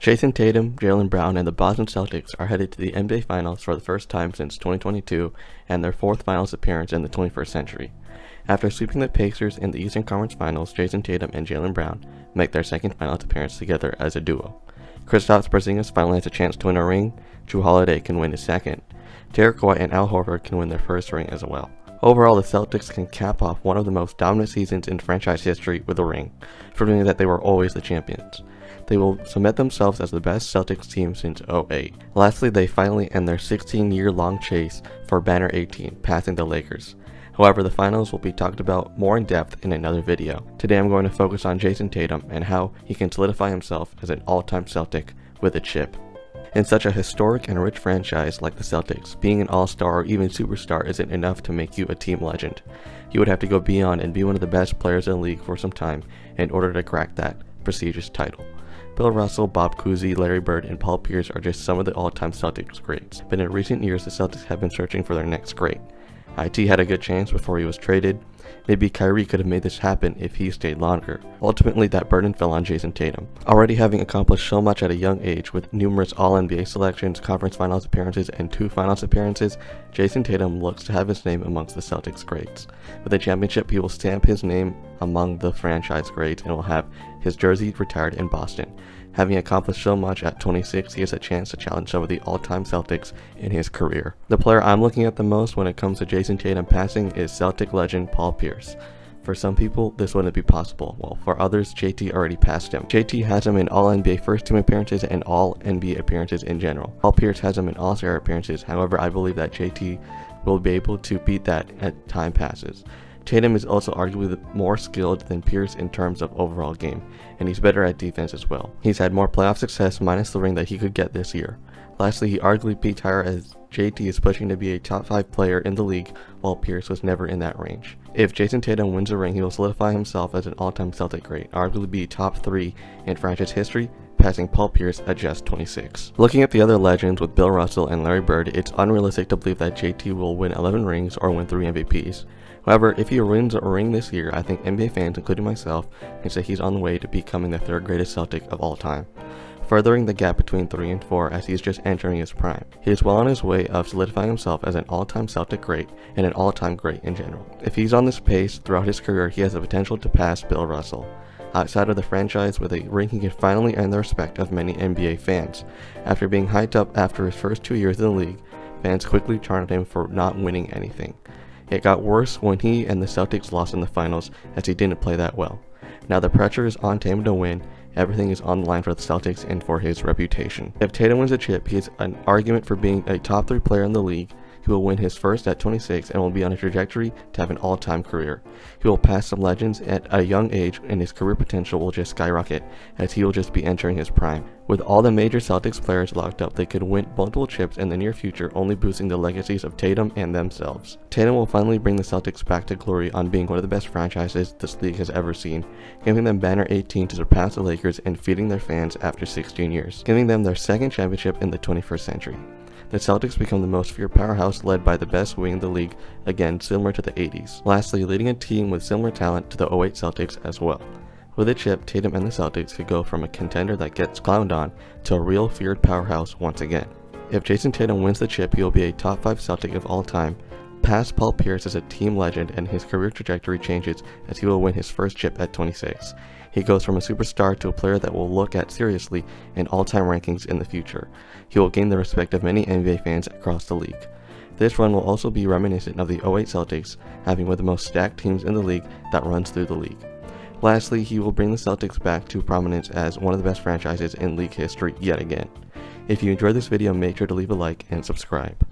Jayson Tatum, Jaylen Brown, and the Boston Celtics are headed to the NBA Finals for the first time since 2022 and their fourth Finals appearance in the 21st century. After sweeping the Pacers in the Eastern Conference Finals, Jayson Tatum and Jaylen Brown make their second Finals appearance together as a duo. Kristaps Porzingis finally has a chance to win a ring. Jrue Holiday can win his second. Derek White and Al Horford can win their first ring as well. Overall, the Celtics can cap off one of the most dominant seasons in franchise history with a ring, proving that they were always the champions. They will cement themselves as the best Celtics team since 2008. Lastly, they finally end their 16-year-long chase for Banner 18, passing the Lakers. However, the finals will be talked about more in depth in another video. Today I'm going to focus on Jayson Tatum and how he can solidify himself as an all-time Celtic with a chip. In such a historic and rich franchise like the Celtics, being an all-star or even superstar isn't enough to make you a team legend. You would have to go beyond and be one of the best players in the league for some time in order to crack that prestigious title. Bill Russell, Bob Cousy, Larry Bird, and Paul Pierce are just some of the all-time Celtics greats, but in recent years the Celtics have been searching for their next great. IT had a good chance before he was traded. Maybe Kyrie could have made this happen if he stayed longer. Ultimately, that burden fell on Jayson Tatum. Already having accomplished so much at a young age with numerous All-NBA selections, conference finals appearances, and 2 finals appearances, Jayson Tatum looks to have his name amongst the Celtics greats. With a championship, he will stamp his name among the franchise greats and will have his jersey retired in Boston. Having accomplished so much at 26, he has a chance to challenge some of the all-time Celtics in his career. The player I'm looking at the most when it comes to Jayson Tatum passing is Celtic legend Paul Pierce. For some people, this wouldn't be possible, while for others, JT already passed him. JT has him in All-NBA first-team appearances and All-NBA appearances in general. Paul Pierce has him in All-Star appearances, however, I believe that JT will be able to beat that as time passes. Tatum is also arguably more skilled than Pierce in terms of overall game, and he's better at defense as well. He's had more playoff success minus the ring that he could get this year. Lastly, he arguably peaked higher as JT is pushing to be a top 5 player in the league, while Pierce was never in that range. If Jayson Tatum wins a ring, he will solidify himself as an all-time Celtic great, arguably be top 3 in franchise history, passing Paul Pierce at just 26. Looking at the other legends with Bill Russell and Larry Bird, it's unrealistic to believe that JT will win 11 rings or win 3 MVPs. However, if he wins a ring this year, I think NBA fans, including myself, can say he's on the way to becoming the 3rd greatest Celtic of all time, furthering the gap between 3 and 4 as he's just entering his prime. He is well on his way of solidifying himself as an all-time Celtic great and an all-time great in general. If he's on this pace throughout his career, he has the potential to pass Bill Russell. Outside of the franchise with a ring, he can finally earn the respect of many NBA fans. After being hyped up after his first 2 years in the league, fans quickly turned him for not winning anything. It got worse when he and the Celtics lost in the finals as he didn't play that well. Now the pressure is on Tatum to win. Everything is on the line for the Celtics and for his reputation. If Tatum wins a chip, he has an argument for being a top 3 player in the league. He will win his first at 26 and will be on a trajectory to have an all-time career. He will pass some legends at a young age and his career potential will just skyrocket as he will just be entering his prime. With all the major Celtics players locked up, they could win multiple chips in the near future, only boosting the legacies of Tatum and themselves. Tatum will finally bring the Celtics back to glory on being one of the best franchises this league has ever seen, giving them Banner 18 to surpass the Lakers and feeding their fans after 16 years, giving them their 2nd championship in the 21st century. The Celtics become the most feared powerhouse led by the best wing in the league, again similar to the 80s. Lastly, leading a team with similar talent to the 2008 Celtics as well. With a chip, Tatum and the Celtics could go from a contender that gets clowned on to a real feared powerhouse once again. If Jayson Tatum wins the chip, he will be a top 5 Celtic of all time, past Paul Pierce as a team legend, and his career trajectory changes as he will win his first chip at 26. He goes from a superstar to a player that will look at seriously in all-time rankings in the future. He will gain the respect of many NBA fans across the league. This run will also be reminiscent of the 2008 Celtics, having one of the most stacked teams in the league that runs through the league. Lastly, he will bring the Celtics back to prominence as one of the best franchises in league history yet again. If you enjoyed this video, make sure to leave a like and subscribe.